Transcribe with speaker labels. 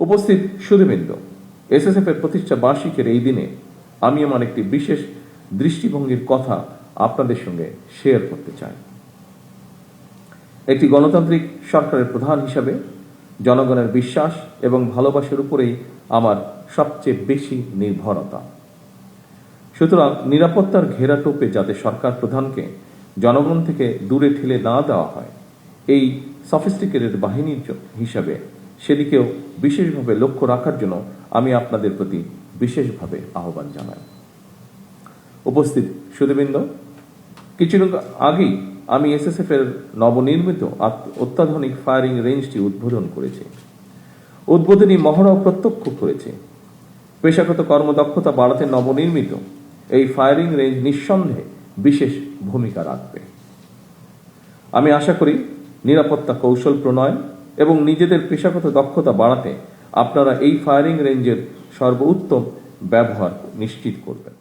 Speaker 1: উপস্থিত সুধীবৃন্দ, এসএসএফ এর প্রতিষ্ঠা বার্ষিকের এই দিনে আমি আমার একটি বিশেষ দৃষ্টিভঙ্গির কথা আপনাদের সঙ্গে শেয়ার করতে চাই। একটি গণতান্ত্রিক সরকারের প্রধান হিসাবে জনগণের বিশ্বাস এবং ভালোবাসার উপরেই আমার সবচেয়ে বেশি নির্ভরতা। সুতরাং নিরাপত্তার ঘেরাটোপে যাতে সরকার প্রধানকে জনগণ থেকে দূরে ঠেলে না দেওয়া হয়, এই সফিস্টিকেটেড বাহিনীর হিসাবে সেদিকেও বিশেষভাবে লক্ষ্য রাখার জন্য আমি আপনাদের প্রতি বিশেষভাবে আহ্বান জানাই। উপস্থিত সুধীবৃন্দ, কিছুদিন আগেই আমি এসএসএফ এর নবনির্মিত অত্যাধুনিক ফায়ারিং রেঞ্জটি উদ্বোধন করেছি। উদ্বোধনী মহড়াও প্রত্যক্ষ করেছি। পেশাগত কর্মদক্ষতা বাড়াতে নবনির্মিত এই ফায়ারিং রেঞ্জ নিঃসন্দেহে বিশেষ ভূমিকা রাখবে। আমি আশা করি নিরাপত্তা কৌশল প্রণয়ন এবং নিজেদের পেশাগত দক্ষতা বাড়াতে আপনারা এই ফায়ারিং রেঞ্জের সর্বোত্তম ব্যবহার নিশ্চিত করবেন।